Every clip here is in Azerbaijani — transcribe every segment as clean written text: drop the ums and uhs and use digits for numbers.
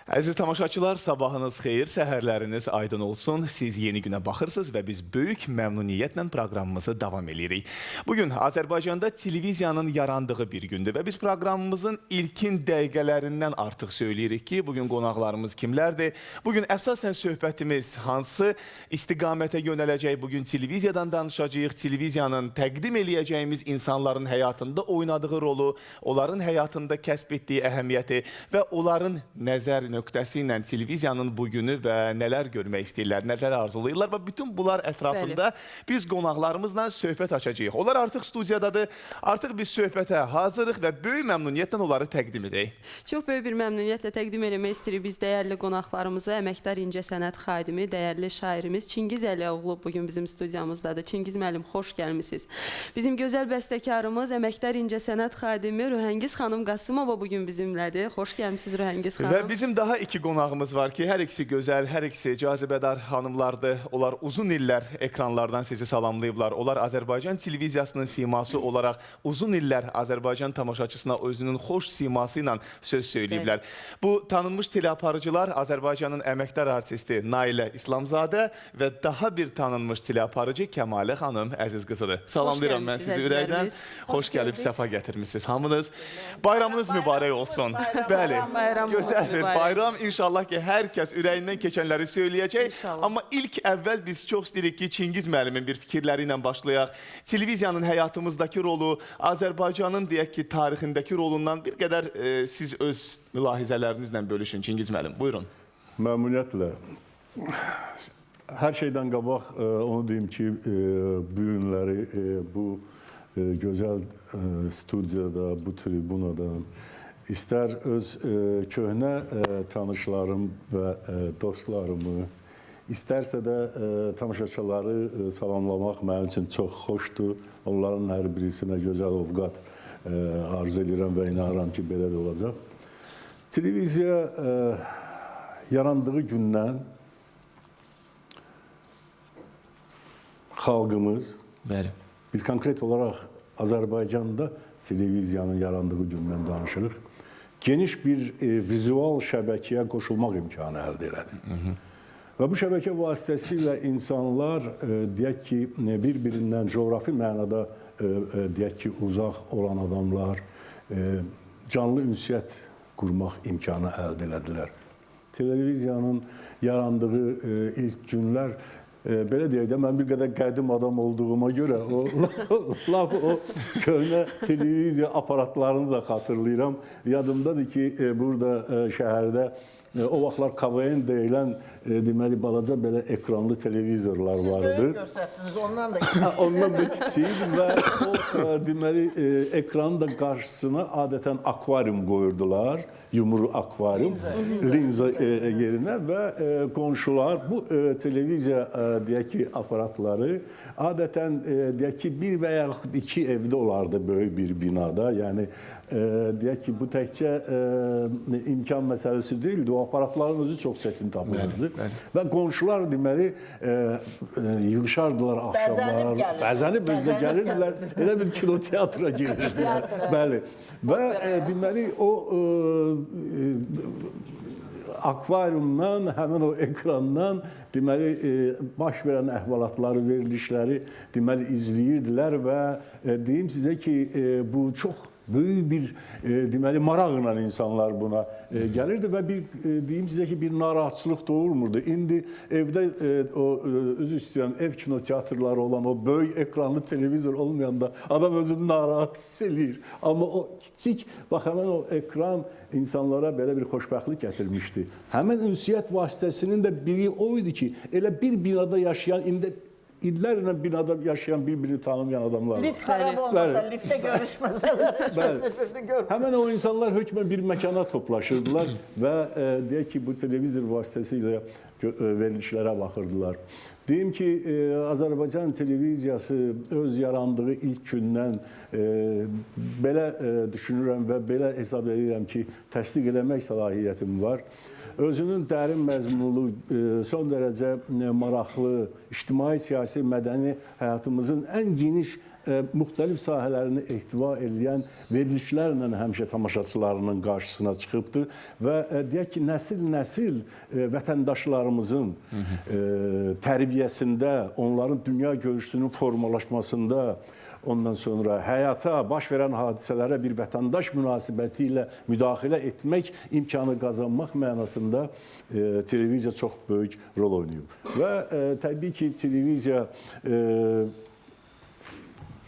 Əziz tamaşaçılar, sabahınız xeyir, səhərləriniz aydın olsun. Siz yeni günə baxırsınız və biz böyük məmnuniyyətlə proqramımızı davam edirik. Bugün Azərbaycanda televiziyanın yarandığı bir gündür və biz proqramımızın ilkin dəqiqələrindən artıq söyləyirik ki, bugün qonaqlarımız kimlərdir? Bugün əsasən söhbətimiz hansı istiqamətə yönələcək? Bugün televiziyadan danışacağıq, televiziyanın təqdim eləyəcəyimiz insanların həyatında oynadığı rolu, onların həyatında kəsb etdiyi əhəmiyyəti və onların nəzər nöqtəsi ilə televiziyanın bugünü və nələr görmək istəyirlər, nələr arzulayırlar və bütün bunlar ətrafında biz qonaqlarımızla söhbət açacağıq. Onlar artıq studiyadadır, artıq biz söhbətə hazırıq və böyük məmnuniyyətlə onları təqdim edək. Çox böyük bir məmnuniyyətlə təqdim eləmək istəyirik biz dəyərli qonaqlarımızı, əməkdar incəsənət xadimi, dəyərli şairimiz Çingiz Əlioğlu bugün bizim studiyamızdadır. Çingiz müəllim, xoş gəlmisiniz. Bizim gözəl bəstəkarımız, əməkdar incəsənət xadimi Rühəngiz xanım Qasımova bugün bizimlədir. Xoş gəlmisiniz Rühəngiz xanım. Və bizim daha iki qonağımız var ki, hər ikisi gözəl, hər ikisi cazibədar xanımlardır. Onlar uzun illər ekranlardan sizi salamlayıblar. Onlar Azərbaycan televiziyasının siması olaraq uzun illər Azərbaycan tamaşaçısına özünün xoş siması ilə söz söyləyiblər. Bu tanınmış teleaparıcılar Azərbaycanın əməkdar artisti Nailə İslamzadə və daha bir tanınmış teleaparıcı Kəmalə xanım əziz qızıdır. Salamlayıram mən sizi ürəkdən. Xoş gəlib, səfa gətirmişsiniz hamınız. Bayramınız mübarək olsun. Bəli, gözəl bir bayram. İnşallah ki, hər kəs ürəyindən keçənləri söyləyəcək. İnşallah. Amma ilk əvvəl biz çox istəyirik ki, Çingiz müəllimin bir fikirləri ilə başlayaq. Televiziyanın həyatımızdakı rolu, Azərbaycanın deyək ki, tarixindəki rolundan bir qədər siz öz mülahizələrinizlə bölüşün Çingiz müəllim. Buyurun. Məmnuniyyətlə. Hər şeydən qabaq onu deyim ki, bu günləri bu gözəl studiyada, bu tribunada İstər öz köhnə tanışlarım və dostlarımı, istərsə də tamaşaçıları salamlamaq mənim üçün çox xoşdur. Onların hər birisinə gözəl ovqat arzu edirəm və inanıram ki, belə də olacaq. Televiziya yarandığı gündən xalqımız, biz konkret olaraq Azərbaycanda televiziyanın yarandığı gündən danışırıq. Geniş bir vizual şəbəkəyə qoşulmaq imkanı əldə elədi. Və bu şəbəkə vasitəsilə insanlar, deyək ki, bir-birindən coğrafi mənada, deyək ki, uzaq olan adamlar canlı ünsiyyət qurmaq imkanı əldə elədilər. Televiziyanın yarandığı ilk günlər, belə deyək də, mən bir qədər qədim adam olduğuma görə o köhnə televiziya aparatlarını da xatırlayıram. Yadımdadır ki, burada şəhərdə o vaxtlar KVN deyilən deməli, balaca belə ekranlı televizorlar vardı. Siz böyük göstərdiniz, ondan da kiçik. Ondan da kiçik və o deməli, ekranın da qarşısına adətən akvarium qoyurdular. Yumru akvarium, linza yerinə və qonşular bu televiziya, deyək ki, aparatları adətən, deyək ki, bir və yaxud iki evdə olardı böyük bir binada. Yəni, deyək ki, bu təkcə imkan məsələsi deyildi, o aparatların özü çox çətin tapılırdı. Və qonşular deməli, yığışardılar axşamlar, bəzənib özdə gəlirdilər, elə bir kinoteatra girirdilər. Bəli. Və deməli, o akvariumdan, həmin o ekrandan deməli, baş verən əhvalatları, verilişləri deməli, izləyirdilər və deyim sizə ki, bu çox böyük bir deməli, maraqla insanlar buna gəlirdi və bir, deyim sizə ki, bir narahatçılıq doğurmurdu. İndi evdə özü istəyirəm, ev kinoteatrları olan o böyük ekranlı televizor olmayanda adam özünü narahat hiss eləyir. Amma o kiçik, bax, həmən o ekran insanlara belə bir xoşbəxtlik gətirmişdi. Həmən ünsiyyət vasitəsinin də biri o idi ki, elə bir binada yaşayan, indi illərlə binada yaşayan, bir-birini tanımayan adamlar var. Lift xarab olmasa, liftə görüşməsələr, bir-birini görmür. Həmən o insanlar hökmən bir məkana toplaşırdılar və deyək ki, bu televizor vasitəsilə verilişlərə baxırdılar. Deyim ki, Azərbaycan televiziyası öz yarandığı ilk gündən belə düşünürəm və belə hesab edirəm ki, təsdiq eləmək səlahiyyətim var. Özünün dərin məzmunlu, son dərəcə maraqlı, ictimai, siyasi, mədəni həyatımızın ən geniş müxtəlif sahələrini ehtiva edən verilişlərlə həmişə tamaşaçılarının qarşısına çıxıbdır və deyək ki, nəsil-nəsil vətəndaşlarımızın tərbiyəsində, onların dünya görüşünün formalaşmasında, ondan sonra həyata, baş verən hadisələrə bir vətəndaş münasibəti ilə müdaxilə etmək imkanı qazanmaq mənasında televiziya çox böyük rol oynayıb. Və təbii ki, televiziya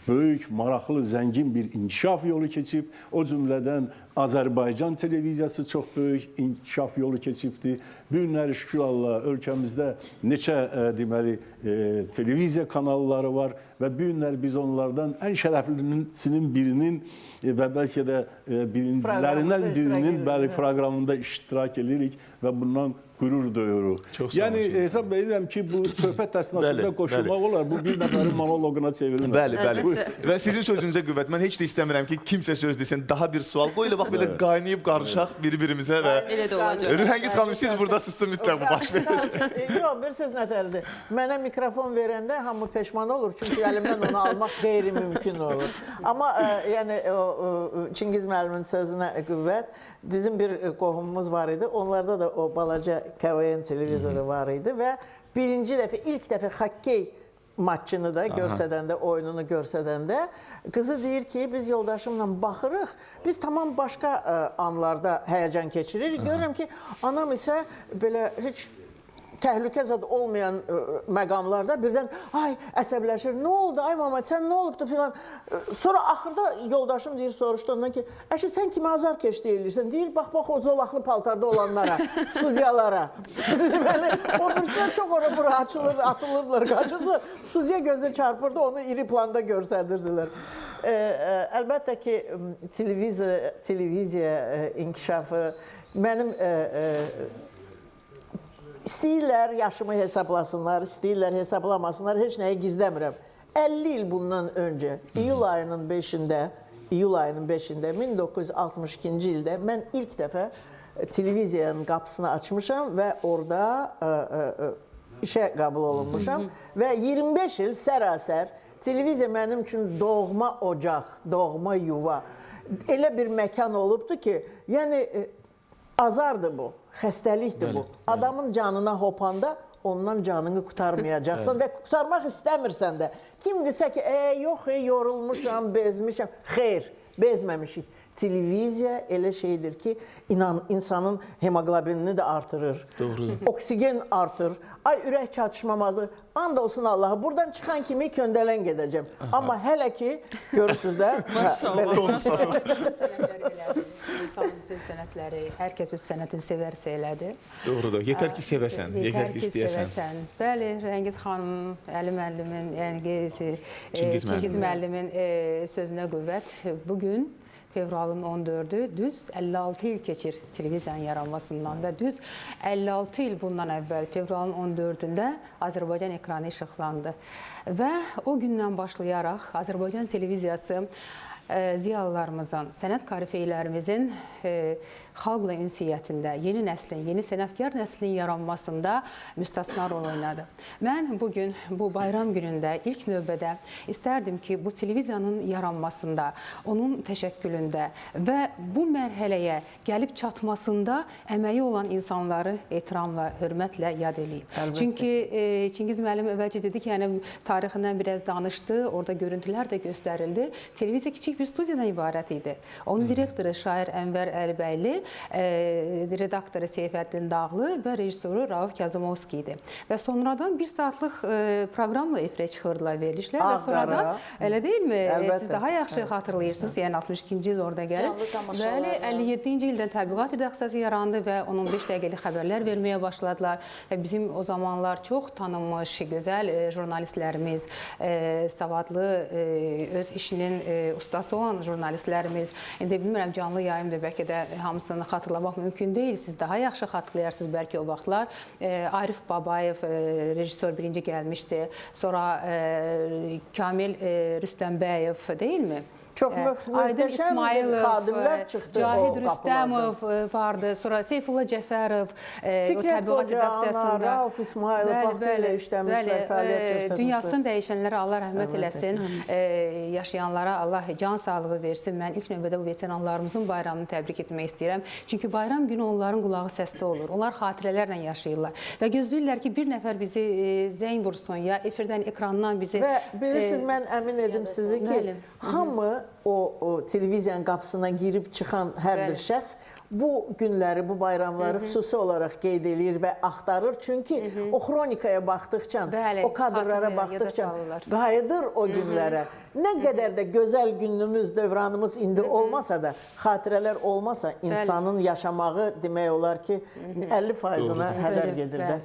böyük, maraqlı, zəngin bir inkişaf yolu keçib. O cümlədən Azərbaycan televiziyası çox böyük inkişaf yolu keçibdir. Bu günləri şükür Allah ölkəmizdə neçə deməli televiziya kanalları var və bu günlər biz onlardan ən şərəflisinin birinin və bəlkə də birincilərindən birinin proqramında iştirak edirik və bundan qürur duyuruq. Yəni hesab edirəm ki, bu söhbət əsnasında qoşulmaq olar. Bu bir nəfərin monoloquna çevrilmir. Bəli. Və sizin sözünüzə qüvvət. Mən heç də istəmirəm ki, kimsə söz desin, daha bir sual qoy. Bax, belə qaynayıb qarışaq bir-birimizə və elə də olacaq. Rühəngiz xanım, siz buradasınızsa mütləq bu baş verəcək. Yox, bir söz nətərdir. Mənə mikrofon verəndə hamı peşman olur, çünki əlimdən onu almaq qeyri-mümkün olur. Amma yəni Çingiz müəllimin sözünə qüvvət, bizim bir qohumumuz var idi. Onlarda da o balaca KVN televizoru var idi və ilk dəfə xokkey maçını da görsədəndə, oyununu görsədəndə qızı deyir ki, biz yoldaşımla baxırıq, biz tamam başqa anlarda həyəcan keçiririk. Görürəm ki, anam isə belə heç təhlükə zad olmayan məqamlarda birdən ay əsəbləşir. Nə oldu? Ay mama, sən nə olubdu filan. Sonra axırda yoldaşım deyir, soruşdu ondan ki, əşi sən kimi azarkeş deyirsən? Deyir, bax o zolaqlı paltarda olanlara, studyalara. Deməli, o birislər çox ora bura açılır, atılırlar, qaçırdılar. Studya gözə çarpırdı, onu iri planda görsədirdilər. Əlbəttə ki, televiziya inkişafı mənim İstəyirlər yaşımı hesablasınlar, istəyirlər hesablamasınlar, heç nəyi gizləmirəm. 50 il bundan öncə, iyul ayının 5-də, 1962-ci ildə mən ilk dəfə televiziyanın qapısını açmışam və orada işə qəbul olunmuşam və 25 il sərasər televiziya mənim üçün doğma ocaq, doğma yuva, elə bir məkan olubdur ki, yəni azardır bu, xəstəlikdir bu. Adamın canına hopanda ondan canını qurtarmayacaqsan və qurtarmaq istəmirsən də. Kim desə ki, yox, yorulmuşam, bezmişəm. Xeyr, bezməmişik. Televiziya elə şeydir ki, insanın hemoqlobinini də artırır. Oksigen artır. Ay, ürək çatışmamazdır. And olsun Allaha. Buradan çıxan kimi köndələn gedəcəm. Amma hələ ki, görürsünüz də. İnsanın sənətləri, hər kəs öz sənətini sevərsə elədir. Doğrudur. Yetər ki, sevəsən, yetər ki, istəyəsən. Bəli, Rəngiz xanım, Əli müəllimin, yəni Çingiz müəllimin sözünə qüvvət. Bugün fevralın 14-ü düz 56 il keçir televiziyanın yaranmasından və düz 56 il bundan əvvəl fevralın 14-ündə Azərbaycan ekranı işıqlandı. Və o gündən başlayaraq Azərbaycan televiziyası ziyalılarımızın, sənət karifeylərimizin xalqla ünsiyyətində, yeni nəslin, yeni sənətkar nəslin yaranmasında müstəsna rol oynadı. Mən bugün bu bayram günündə ilk növbədə istərdim ki, bu televiziyanın yaranmasında, onun təşəkkülündə və bu mərhələyə gəlib çatmasında əməyi olan insanları ehtiramla, hörmətlə yad eləyib. Çünki Çingiz müəllim əvvəlcə dedi ki, yəni tarixindən biraz danışdı, orada görüntülər də göstərildi. Televiziya kiçik bir studiyadan ibarət idi. Onun direktoru şair Ənvər Əlibəyli, redaktoru Seyfəddin Dağlı və rejissoru Rauf Kazımovski idi. Və sonradan bir saatlıq proqramla efirə çıxırdılar verilişlər və sonradan, elə deyilmi? Siz daha yaxşı xatırlayırsınız, yəni 62-ci il orada gəlib. Bəli, 57-ci ildə təbliğat redaksiyası yarandı və 15 dəqiqəlik xəbərlər verməyə başladılar. Və bizim o zamanlar çox tanınmış, gözəl jurnalistlərimiz, savadlı, öz işinin ustası olan jurnalistlərimiz, indi bilmirəm, canlı yayımdır, bəlkə də hamısını xatırlamaq mümkün deyil. Siz daha yaxşı xatırlayarsınız bəlkə o vaxtlar. Arif Babayev, rejissor birinci gəlmişdi. Sonra Kamil Rüstəmbəyev, deyilmi? Çox Aydın möhtəşəm İsmailov, xadimlər çıxdı Cahid o Rüstəmov qapılardan. vardı. Sonra Seyfullah Cəfərov Fikrət Qocaana, Rauf İsmailov vaxtilə işləmişlər, fəaliyyət göstərmişlər. Dünyasını dəyişənlərə Allah rəhmət eləsin. Yaşayanlara Allah can sağlığı versin. Mən ilk növbədə bu veteranlarımızın bayramını təbrik etmək istəyirəm. Çünki bayram günü onların qulağı səsdə olur. Onlar xatirələrlə yaşayırlar və gözləyirlər ki, bir nəfər bizi zəng vursun ya efirdən, ekrandan bizi... Və bilirsiniz, mən əmin edim sizi ki, hamı o televiziyanın qapısına girib çıxan hər bir şəxs bu günləri, bu bayramları xüsusi olaraq qeyd edir və axtarır. Çünki o xronikaya baxdıqca, o kadrlara baxdıqca qayıdır o günlərə. Nə qədər də gözəl günümüz, dövranımız indi olmasa da, xatirələr olmasa, insanın yaşamağı demək olar ki, 50%-ına hədər gedir də.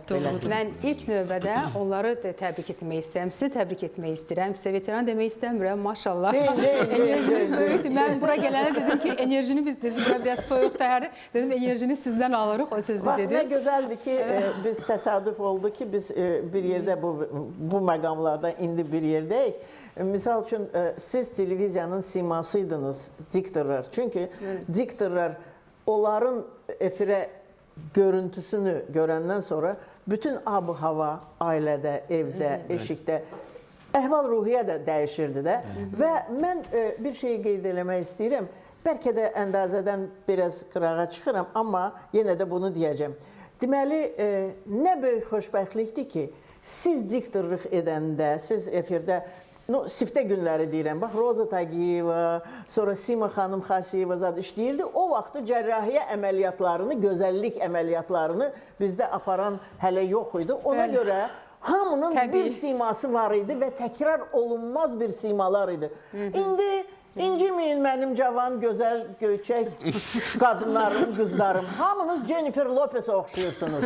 Mən ilk növbədə onları təbrik etmək istəyirəm, sizi təbrik etmək istəyirəm. Sizə veteran demək istəmirəm, maşallah. Enerjiniz böyükdür. Mən bura gələnə dedim ki, enerjini biz dedik, bura biraz soyuq təhərdir. Dedim, enerjini sizdən alırıq, o sözü dedim. Bax, nə gözəldir ki, biz təsadüf oldu ki, biz bir yerdə, bu məqamlarda indi bir yerdəyik. Misal üçün, siz televiziyanın simasıydınız, diktorlar. Çünki diktorlar onların efirə görüntüsünü görəndən sonra bütün ab-hava ailədə, evdə, eşikdə, əhval-ruhiyyə də dəyişirdi də. Və mən bir şeyi qeyd eləmək istəyirəm. Bəlkə də əndazədən biraz qırağa çıxıram, amma yenə də bunu deyəcəm. Deməli, nə böyük xoşbəxtlikdir ki, siz diktorluq edəndə, siz efirdə, siftə günləri deyirəm, bax, Roza Tağıyeva, sonra Sima xanım Xasiyeva zad işləyirdi. O vaxtı cərrahiyyə əməliyyatlarını, gözəllik əməliyyatlarını bizdə aparan hələ yox idi. Ona görə hamının bir siması var idi və təkrar olunmaz bir simalar idi. İndi İnciməyin mənim cavan, gözəl, göyçək qadınlarım, qızlarım. Hamınız Jennifer Lopez'e oxşuyursunuz.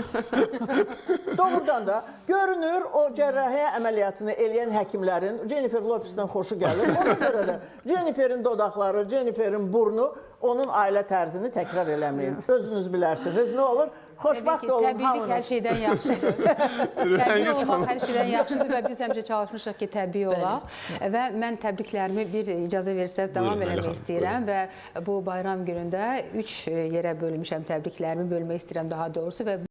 Doğrudan da görünür o cərrahiyyə əməliyyatını eləyən həkimlərin Jennifer Lopez'dən xoşu gəlir. Ona görə də Jennifer'in dodaqları, Jennifer'in burnu onun ailə tərzini təkrar eləməyin. Özünüz bilərsiniz. Nə olur? Xoşbaxt olun hamınız. Təbiilik hər şeydən yaxşıdır. Təbii olmaq hər şeydən yaxşıdır və biz həmişə çalışmışıq ki, təbii olaq. Və mən təbriklərimi bir icazə versəz davam eləmək istəyirəm və bu bayram günündə 3 yerə bölmüşəm təbriklərimi bölmək istəyirəm daha doğrusu və